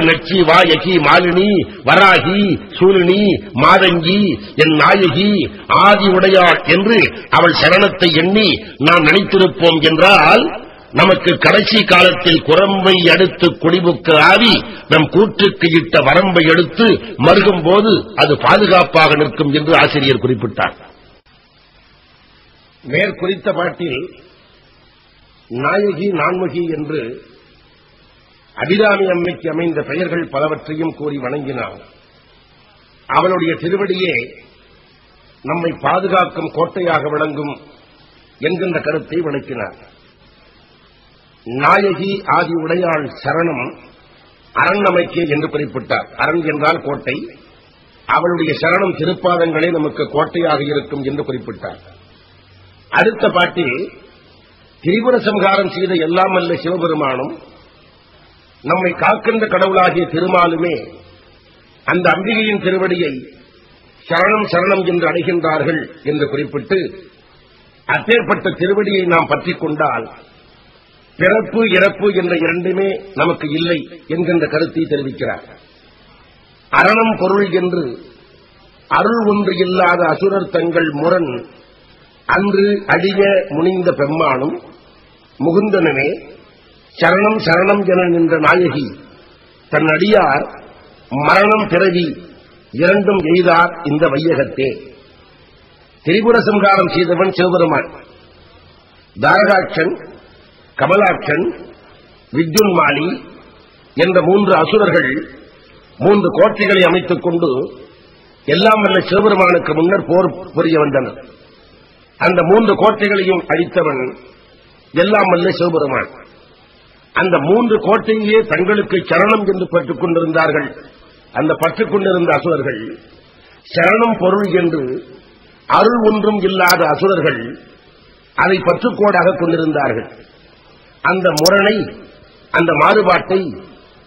நச்சி வாயகி மாலினி வராகி சூலினி மாதங்கி என் நாயகி ஆதி உடையாள் என்று அவள் சரணத்தை எண்ணி நாம் நினைத்திருப்போம் என்றால் நமக்கு கடைசி காலத்தில் குரம்பை அடுத்து குடிபுக்க ஆவி நம் கூற்றுக்கு இட்ட வரம்பை எடுத்து மருகும் போது அது பாதுகாப்பாக நிற்கும் என்று ஆசிரியர் குறிப்பிட்டார். மேற்குறித்த பாட்டில் நாயகி நான்முகி என்று அபிராமி அம்மைக்கு அமைந்த பெயர்கள் பலவற்றையும் கூறி வணங்கினார். அவளுடைய திருவடியே நம்மை பாதுகாக்கும் கோட்டையாக விளங்கும் என்கின்ற கருத்தை விளக்கினார். நாயகி ஆதி உடையாள் சரணம் அரண்நமைக்கே என்று குறிப்பிட்டார். அரண் என்றால் கோட்டை, அவளுடைய சரணம் திருப்பாதங்களே நமக்கு கோட்டையாக இருக்கும் என்று குறிப்பிட்டார். அடுத்த பாட்டில் திரிபுர சம்ஹாரம் செய்த எல்லாம் அல்ல சிவபெருமானும் நம்மை காக்கின்ற கடவுளாகிய திருமாலுமே அந்த அம்பிகையின் திருவடியை சரணம் சரணம் என்று அடைகின்றார்கள் என்று குறிப்பிட்டு, அப்பேற்பட்ட திருவடியை நாம் பற்றிக் கொண்டால் பிறப்பு இறப்பு என்ற இரண்டுமே நமக்கு இல்லை என்கின்ற கருத்தை தெரிவிக்கிறார். அரணம் பொருள் என்று அருள் ஒன்று இல்லாத அசுரர் தங்கள் முரண் அன்று அடிய முனிந்த பெம்மானும் முகுந்தனமே சரணம் சரணம் என நின்ற நாயகி தன் அடியார் மரணம் பிறவி இரண்டும் எய்தார் இந்த வையகத்தே. திரிபுர சம்ஹாரம் செய்தவன் சிவபெருமான். தாரகாட்சன், கமலாட்சன், வித்யுன்மாலி என்ற 3 அசுரர்கள் 3 கோட்டைகளை அமைத்துக் கொண்டு எல்லாம் வல்ல சிவபெருமானுக்கு முன்னர் போர் புரிய வந்தனர். அந்த 3 கோட்டைகளையும் அழித்தவன் எல்லாம் வல்ல சிவபெருமான். அந்த 3 கோட்டையே தங்களுக்கு சரணம் என்று பற்றுக் கொண்டிருந்தார்கள். அந்த பற்றுக் கொண்டிருந்த அசுரர்கள் சரணம் பொருள் என்று அருள் ஒன்றும் இல்லாத அசுரர்கள் அதை பற்றுக்கோடாக கொண்டிருந்தார்கள். அந்த முரணை, அந்த மாறுபாட்டை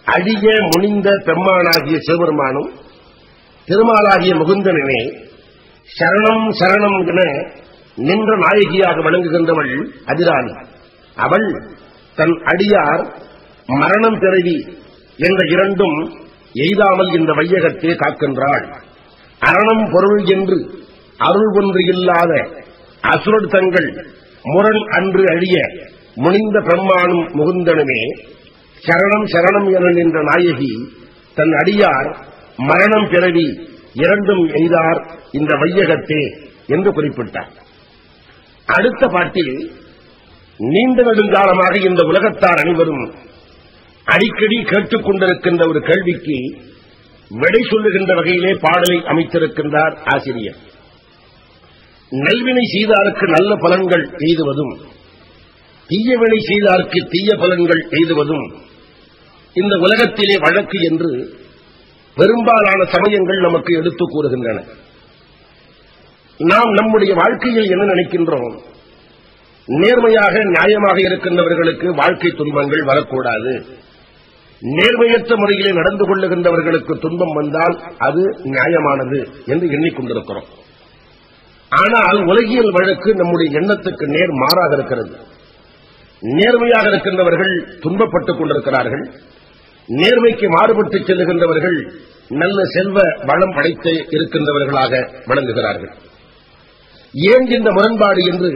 அடிய முனிந்த பெம்மானாகிய சிவபெருமானும் திருமாலாகிய முகுந்தனே சரணம் சரணம் என நின்ற நாயகியாக வழங்குகின்றவள் அதிராணி. அவள் தன் அடியார் மரணம் பிறவி என்ற இரண்டும் எய்தாமல் இந்த வையகத்தை காக்கின்றாள். அரணம் பொருள் என்று அருள் ஒன்று இல்லாத அசுரர் தங்கள் முரண் அன்று அழிய முனிந்த பெம்மானும் முகுந்தனுமே சரணம் சரணம் என நின்ற நாயகி தன் அடியார் மரணம் பிறவி இரண்டும் எய்தார் இந்த வையகத்தே என்று குறிப்பிட்டார். அடுத்த பாட்டில் நீண்ட நெடுங்காலமாக இந்த உலகத்தார் அனைவரும் அடிக்கடி கேட்டுக் கொண்டிருக்கின்ற ஒரு கேள்விக்கு விடை சொல்லுகின்ற வகையிலே பாடலை அமைத்திருக்கின்றார் ஆசிரியர். நல்வினை செய்தாருக்கு நல்ல பலன்கள் எய்துவதும் தீயவினை செய்தாருக்கு தீய பலன்கள் எய்துவதும் இந்த உலகத்திலே வழக்கு என்று பெரும்பாலான சமயங்கள் நமக்கு எடுத்துக் கூறுகின்றன. நாம் நம்முடைய வாழ்க்கையில் என்ன நினைக்கின்றோம்? நேர்மையாக நியாயமாக இருக்கின்றவர்களுக்கு வாழ்க்கை துன்பங்கள் வரக்கூடாது, நேர்மையற்ற முறையிலே நடந்து கொள்ளுகின்றவர்களுக்கு துன்பம் வந்தால் அது நியாயமானது என்று எண்ணிக்கொண்டிருக்கிறோம். ஆனால் உலகியல் வழக்கு நம்முடைய எண்ணத்துக்கு நேர் மாறாக இருக்கிறது. நேர்மையாக இருக்கின்றவர்கள் துன்பப்பட்டுக் கொண்டிருக்கிறார்கள், நேர்மைக்கு மாறுபட்டு செல்லுகின்றவர்கள் நல்ல செல்வ வளம் படைத்து இருக்கின்றவர்களாக விளங்குகிறார்கள். ஏன் இந்த முரண்பாடு என்று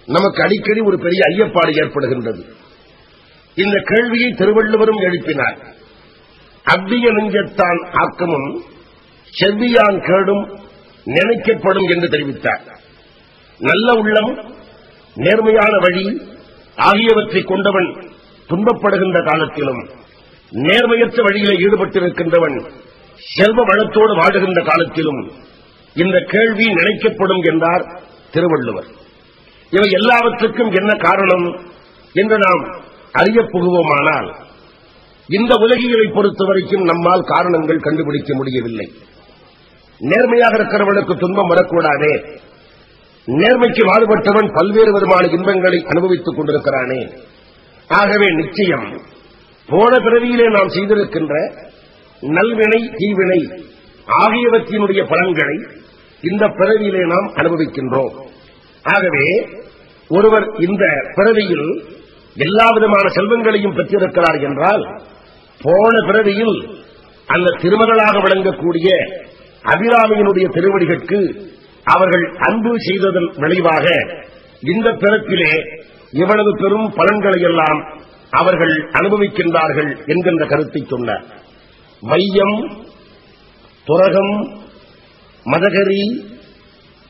நமக்கு அடிக்கடி ஒரு பெரிய ஐயப்பாடு ஏற்படுகின்றது. இந்த கேள்வியை திருவள்ளுவரும் எழுப்பினார். அவ்விய நெஞ்சத்தான் ஆக்கமும் செவ்வியான் கேடும் நினைக்கப்படும் என்று தெரிவித்தார். நல்ல உள்ளம், நேர்மையான வழி ஆகியவற்றை கொண்டவன் துன்பப்படுகின்ற காலத்திலும் நேர்மையற்ற வழியிலே ஈடுபட்டிருக்கின்றவன் செல்வ வளத்தோடு வாழுகின்ற காலத்திலும் இந்த கேள்வி நினைக்கப்படும் என்றார் திருவள்ளுவர். இவை எல்லாவற்றுக்கும் என்ன காரணம் என்று நாம் அறியப் புகுவோமானால் இந்த உலகியலை பொறுத்தவரைக்கும் நம்மால் காரணங்கள் கண்டுபிடிக்க முடியவில்லை. நேர்மையாக இருக்கிறவனுக்கு துன்பம் வரக்கூடாதே, நேர்மைக்கு மாறுபட்டவன் பல்வேறு விதமான இன்பங்களை அனுபவித்துக் கொண்டிருக்கிறானே, ஆகவே நிச்சயம் போன பிறவியிலே நாம் செய்திருக்கின்ற நல்வினை தீவினை ஆகியவற்றினுடைய பலன்களை இந்த பிறவியிலே நாம் அனுபவிக்கின்றோம். ஆகவே ஒருவர் இந்த பிறவியில் எல்லா விதமான செல்வங்களையும் பெற்றிருக்கிறார் என்றால் போன பிறவியில் அந்த திருமகளாக விளங்கக்கூடிய அபிராமியினுடைய திருவடிகளுக்கு அவர்கள் அன்பு செய்ததன் விளைவாக இந்த பிறப்பிலே இவ்வளவு பெரும் பலன்களை எல்லாம் அவர்கள் அனுபவிக்கின்றார்கள் என்கின்ற கருத்தை சொன்னார். வையம், துரகம், மதகரி,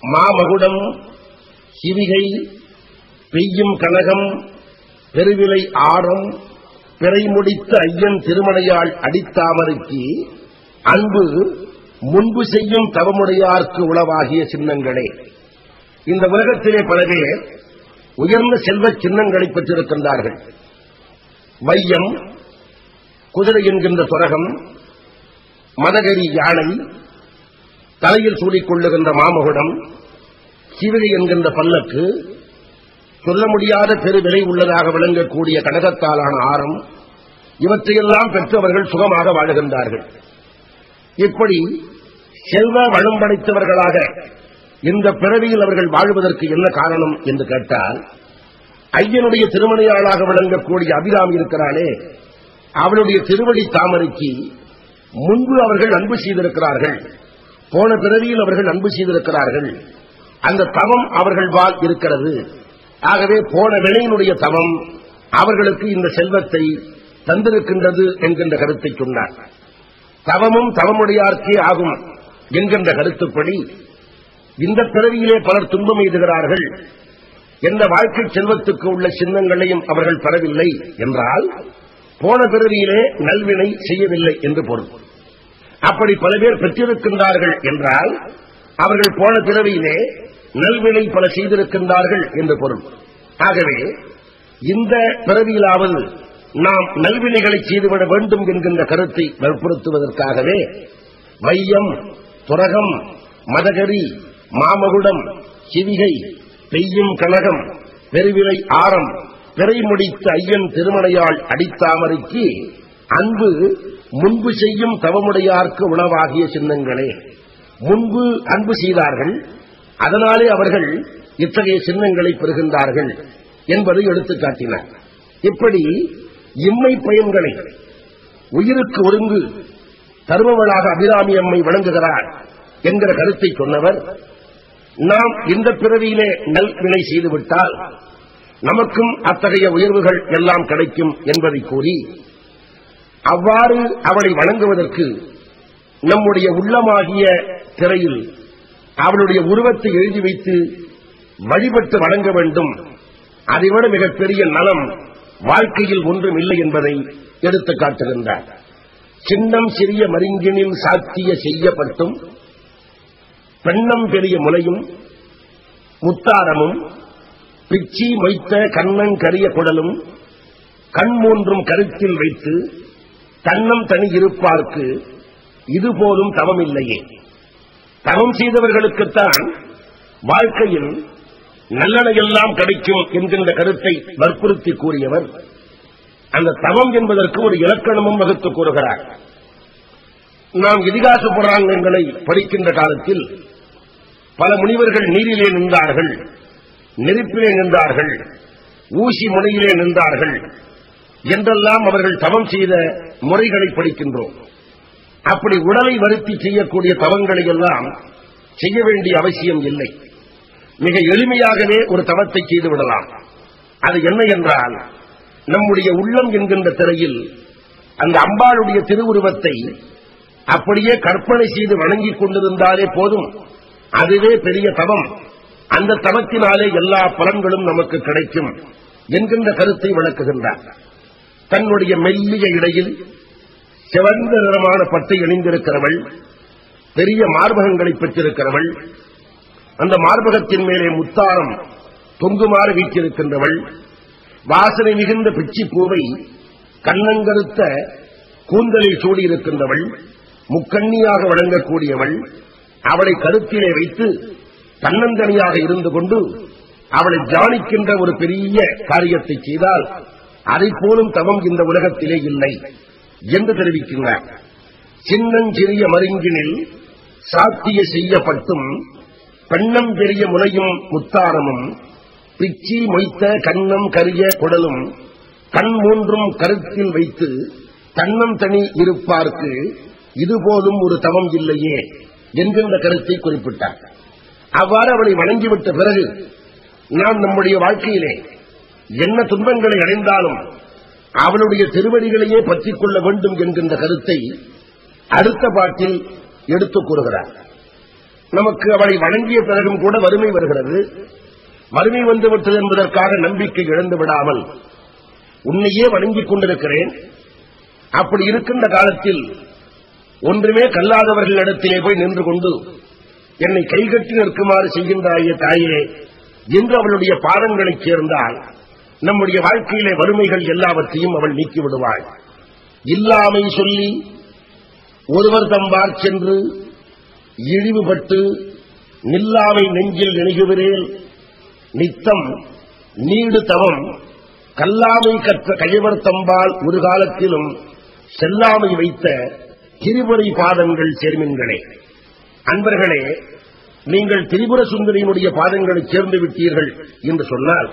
மாமகுடம், சிவிகை, பெய்யும் கனகம், பெருவிலை ஆரம், பிறை முடித்த ஐயன் திருமணையால் அடித்தாமரைக்கு அன்பு முன்பு செய்யும் தவமுடையார்க்கு உளவாகிய சின்னங்களே. இந்த உலகத்திலே பல பேர் உயர்ந்த செல்வ சின்னங்களை பெற்றிருக்கின்றார்கள். வையம், குதிரை என்கின்ற துரகம், மதகரி யானை, தலையில் சூடிக்கொள்ளுகின்ற மாமகுடம், சிவிகை என்கின்ற பல்லக்கு, சொல்ல முடியாத பெரு விலை உள்ளதாக விளங்கக்கூடிய கனகத்தாலான ஆரம், இவற்றையெல்லாம் பெற்றவர்கள் சுகமாக வாழுகின்றார்கள். இப்படி செல்வ வளம் படைத்தவர்களாக இந்த பிறவியில் அவர்கள் வாழ்வதற்கு என்ன காரணம் என்று கேட்டால், ஐயனுடைய திருமணையாளாக விளங்கக்கூடிய அபிராமி இருக்கிறானே, அவளுடைய திருவடி தாமரைக்கு முன்பு அவர்கள் அன்பு செய்திருக்கிறார்கள். போன பிறவியில் அவர்கள் அன்பு செய்திருக்கிறார்கள். அந்த தவம் அவர்கள் வாழ் இருக்கிறது. ஆகவே போன வினையினுடைய தவம் அவர்களுக்கு இந்த செல்வத்தை தந்திருக்கின்றது என்கின்ற கருத்தை சொன்னார். தவமும் தவமுடையார்க்கே ஆகும் என்கின்ற கருத்துப்படி இந்த பிறவியிலே பலர் துன்பம் எய்துகிறார்கள். எந்த வாழ்க்கை செல்வத்துக்கு உள்ள சின்னங்களையும் அவர்கள் பெறவில்லை என்றால் போன பிறவியிலே நல்வினை செய்யவில்லை என்று பொருள். அப்படி பல பேர் பெற்றிருக்கின்றார்கள் என்றால் அவர்கள் போன பிறவியிலே நல்வினை பல செய்திருக்கின்றார்கள் என்று பொருள். ஆகவே இந்த பிறவியிலாவது நாம் நல்வினைகளை செய்துவிட வேண்டும் என்கின்ற கருத்தை வற்புறுத்துவதற்காகவே வையம், துரகம், மதகரி, மாமகுடம், சிவிகை, பெய்யும் கனகம், பெருவிலை ஆரம், பிறை முடித்த ஐயன் திருமணையால் அடித்தாமரைக்கு அன்பு முன்பு செய்யும் தவமுடையார்க்கு உணவாகிய சின்னங்களே. முன்பு அன்பு செய்தார்கள், அதனாலே அவர்கள் இத்தகைய சின்னங்களை பெறுகின்றார்கள் என்பதை எடுத்துக் காட்டினார். இப்படி இம்மை பயன்களை உயிருக்கு ஒருங்கு தருபவளாக அபிராமி அம்மை விளங்குகிறார் என்கிற கருத்தை சொன்னவர், நாம் இந்த பிறவியிலே நல்வினை செய்துவிட்டால் நமக்கும் அத்தகைய உயர்வுகள் எல்லாம் கிடைக்கும் என்பதை கூறி, அவ்வாறு அவளை வணங்குவதற்கு நம்முடைய உள்ளமாகிய திரையில் அவளுடைய உருவத்தை எழுதி வைத்து வழிபட்டு வணங்க வேண்டும். அதைவிட மிகப்பெரிய நலம் வாழ்க்கையில் ஒன்றும் இல்லை என்பதை எடுத்துக் காட்டுகின்றார். சின்னம் சிறிய மருங்கினில் சாத்திய செய்யப்பட்டும் பெண்ணம் பெரிய முலையும் முத்தாரமும் பிச்சி மொய்த்த கண்ணங்கரிய குடலும் கண் மூன்றும் கருத்தில் வைத்து தன்னம் தனி இருப்பார்க்கு இதுபோலும் தவம் இல்லையே. தவம் செய்தவர்களுக்குத்தான் வாழ்க்கையில் நல்லனையெல்லாம் கிடைக்கும் என்கின்ற கருத்தை வற்புறுத்தி கூறியவர் அந்த தவம் என்பதற்கு ஒரு இலக்கணமும் வகுத்து கூறுகிறார். நாம் இதிகாச புராணங்களை படிக்கின்ற காலத்தில் பல முனிவர்கள் நீரிலே நின்றார்கள், நெருப்பிலே நின்றார்கள், ஊசி முனையிலே நின்றார்கள் என்றெல்லாம் அவர்கள் தவம் செய்த முறைகளை படிக்கின்றோம். அப்படி உடலை வருத்தி செய்யக்கூடிய தவங்களை எல்லாம் செய்ய வேண்டிய அவசியம் இல்லை. மிக எளிமையாகவே ஒரு தவத்தை செய்துவிடலாம். அது என்ன என்றால், நம்முடைய உள்ளம் என்கின்ற திரையில் அந்த அம்பாளுடைய திருவுருவத்தை அப்படியே கற்பனை செய்து வணங்கிக் கொண்டிருந்தாலே போதும். அதுவே பெரிய தவம். அந்த தவத்தினாலே எல்லா பலன்களும் நமக்கு கிடைக்கும் என்கின்ற கருத்தை விளக்குகின்றார். தன்னுடைய மெல்லிய இடையில் சிவந்த நிறமான பட்டை அணிந்திருக்கிறவள், பெரிய மார்பகங்களை பெற்றிருக்கிறவள், அந்த மார்பகத்தின் மேலே முத்தாரம் தொங்குமாறு வீற்றிருக்கின்றவள், வாசனை மிகுந்த பிச்சி பூவை கண்ணங்கருத்த கூந்தலில் சூடியிருக்கின்றவள், முக்கண்ணியாக வழங்கக்கூடியவள், அவளை கருத்திலே வைத்து தன்னந்தனியாக இருந்து கொண்டு அவளை தியானிக்கின்ற ஒரு பெரிய காரியத்தை செய்தால் அதை போலும் தவம் இந்த உலகத்திலே இல்லை என்று தெரிவிக்கின்றார். சின்னஞ்சிறிய மருங்கினில் சாத்திய செய்யப்பட்டும் பெண்ணம் பெரிய முலையும் முத்தாரமும் பிச்சி மொய்த்த கண்ணம் கரிய குடலும் கண் மூன்றும் கருத்தில் வைத்து தன்னம் தனி இருப்பார்க்கு இதுபோதும் ஒரு தவம் இல்லையே என்கின்ற கருத்தை குறிப்பிட்டார். அவ்வாறு அவளை வணங்கிவிட்ட பிறகு நாம் நம்முடைய வாழ்க்கையிலே என்ன துன்பங்களை அடைந்தாலும் அவளுடைய திருவடிகளையே பற்றிக் கொள்ள வேண்டும் என்கின்ற கருத்தை அடுத்த பாட்டில் எடுத்துக் கூறுகிறார். நமக்கு அவளை வணங்கிய பிறகும் கூட வறுமை வருகிறது. வறுமை வந்துவிட்டது என்பதற்காக நம்பிக்கை இழந்து விடாமல் உன்னையே வணங்கிக் கொண்டிருக்கிறேன், அப்படி இருக்கின்ற காலத்தில் ஒன்றுமே கல்லாதவர்களிடத்திலே போய் நின்று கொண்டு என்னை கைகட்டி நிற்குமாறு செய்கின்றாயே தாயே என்று அவளுடைய பாதங்களைச் சேர்ந்தால் நம்முடைய வாழ்க்கையிலே வறுமைகள் எல்லாவற்றையும் அவள் நீக்கிவிடுவாள். இல்லாமை சொல்லி ஒருவர் தம்பார் சென்று இழிவுபட்டு நில்லாமை நெஞ்சில் நினைகுகிறேன் நித்தம் நீடு தவம் கல்லாமை கற்ற கையவர் தம்பால் ஒரு காலத்திலும் செல்லாமை வைத்த திரிபுரை பாதங்கள் சேர்மின்களே. அன்பர்களே, நீங்கள் திரிபுர சுந்தரியினுடைய பாதங்களை சேர்ந்து விட்டீர்கள் என்று சொன்னால்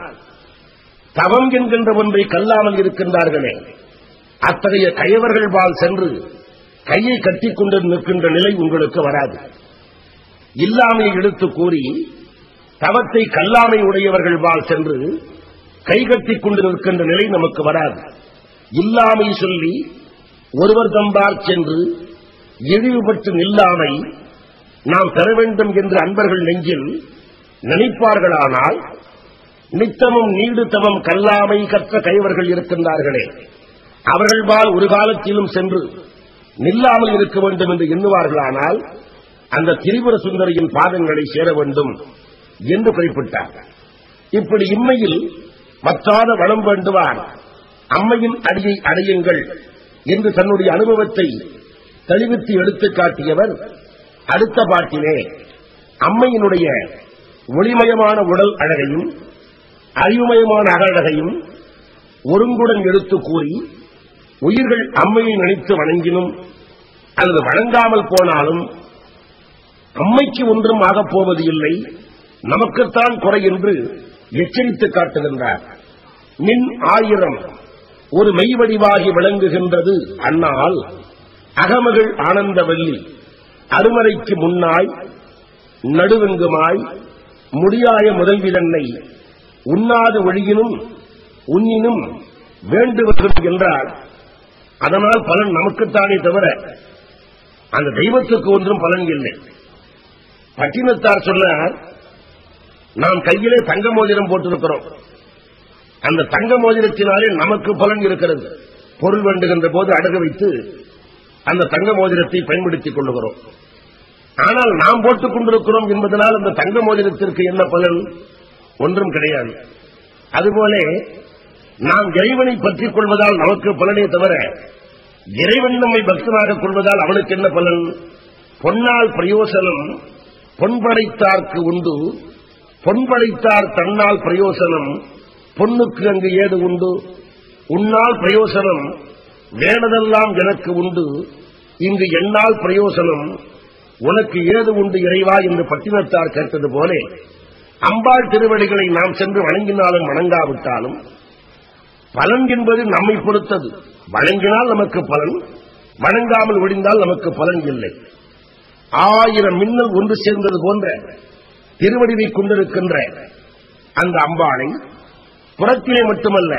தவம் என்கின்ற ஒன்றை கல்லாமல் இருக்கின்றார்களே, அத்தகைய கயவர்கள் பால் சென்று கையை கட்டிக்கொண்டு நிற்கின்ற நிலை உங்களுக்கு வராது. இல்லாமையை எடுத்து கூறி தவத்தை கல்லாமை உடையவர்கள் பால் சென்று கை கட்டிக் கொண்டு நிற்கின்ற நிலை நமக்கு வராது. இல்லாமை சொல்லி ஒருவர் தம்பார் சென்று இழிவுபட்டு நில்லாமை நாம் பெற வேண்டும் என்று அன்பர்கள் நெஞ்சில் நினைப்பார்களானால் நித்தமும் நீடு தவம் கல்லாமை கற்ற கைவர்கள் இருக்கின்றார்களே, அவர்கள்பால் ஒரு காலத்திலும் சென்று நில்லாமல் இருக்க வேண்டும் என்று எண்ணுவார்களானால் அந்த திரிபுர சுந்தரியின் பாதங்களை சேர வேண்டும் என்று குறிப்பிட்டார். இப்படி இம்மையில் மற்றாத வளம் வேண்டுவார் அம்மையின் அடியை அடையுங்கள் என்று தன்னுடைய அனுபவத்தை தெளிவித்து எடுத்துக் காட்டியவர் அடுத்த பாட்டிலே அம்மையினுடைய ஒளிமயமான உடல் அழகையும் அறிவுமயமான அகழகையும் ஒருங்குடன் எடுத்து கூறி உயிர்கள் அம்மையை நினைத்து வணங்கினும் அல்லது வணங்காமல் போனாலும் அம்மைக்கு ஒன்றும் ஆகப் போவது இல்லை, நமக்குத்தான் குறை என்று எச்சரித்து காட்டுகின்றார். மின் 1000 ஒரு மெய்வடிவாகி விளங்குகின்றது அன்னால் அகமகள் ஆனந்தவல்லி அருமறைக்கு முன்னாய் நடுவெங்குமாய் முடியாய முதல்விதன்னை உண்ணாது ஒழியினும் உண்ணினும் வேண்டுவது என்றால் அதனால் பலன் நமக்குத்தானே தவிர அந்த தெய்வத்துக்கு ஒன்றும் பலன் இல்லை. பட்டினத்தார் சொன்னார், நாம் கையிலே தங்க மோதிரம் போட்டிருக்கிறோம், அந்த தங்க மோதிரத்தினாலே நமக்கு பலன் இருக்கிறது. பொருள் வேண்டுகின்ற போது அடகு வைத்து அந்த தங்க மோதிரத்தை பயன்படுத்திக் கொள்ளுகிறோம். ஆனால் நாம் போட்டுக் கொண்டிருக்கிறோம் என்பதனால் அந்த தங்க மோதிரத்திற்கு என்ன பலன்? ஒன்றும் கிடையாது. அதுபோல நாம் இறைவனை பற்றிக் கொள்வதால் நமக்கு பலனே தவிர இறைவன் நம்மை பக்தனாக கொள்வதால் அவனுக்கு என்ன பலன்? பொன்னால் பிரயோசனம் பொன்படைத்தார்க்கு உண்டு, பொன்படைத்தார் தன்னால் பிரயோசனம் பொன்னுக்கு அங்கு ஏது உண்டு, உன்னால் பிரயோசனம் வேணதெல்லாம் எனக்கு உண்டு, இங்கு என்னால் பிரயோசனம் உனக்கு ஏது உண்டு இறைவா என்று பட்டினத்தார் கேட்டது போல அம்பாள் திருவடிகளை நாம் சென்று வணங்கினாலும் வணங்காவிட்டாலும் பலன் என்பது நம்மை பொறுத்தது. வணங்கினால் நமக்கு பலன், வணங்காமல் ஒழிந்தால் நமக்கு பலன் இல்லை. 1000 மின்னல் ஒன்று சேர்ந்தது போன்ற திருவடிவை கொண்டிருக்கின்ற அந்த அம்பாளை புறத்திலே மட்டுமல்ல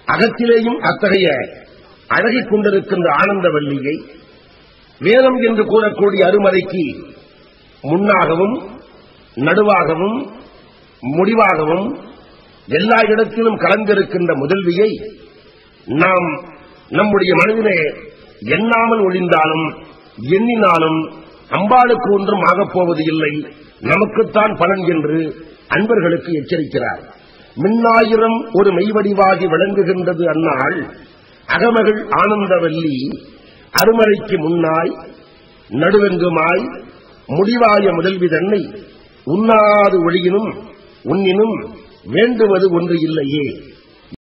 அகத்திலேயும் அத்தகைய அழகிக் கொண்டிருக்கின்ற ஆனந்தவல்லியை வேதம் என்று கூறக்கூடிய அருமறைக்கு முன்னாகவும் நடுவாகவும் முடிவாகவும் எல்லா இடத்திலும் கலந்திருக்கின்ற முதல்வியை நாம் நம்முடைய மனதிலே எண்ணாமல் ஒழிந்தாலும் எண்ணினாலும் அம்பாளுக்கு ஒன்றும் ஆகப்போவது இல்லை, நமக்குத்தான் பலன் என்று அன்பர்களுக்கு எச்சரிக்கிறார். மின்னாயிரம் ஒரு மெய்வடிவாகி விளங்குகின்றது அந்நாள் அகமகள் ஆனந்தவல்லி அருமறைக்கு முன்னாய் நடுவெங்குமாய் முடிவாய முதல்வி தன்னை உண்ணாது ஒழியினும் உன்னினும் வேண்டுவது ஒன்று இல்லையே.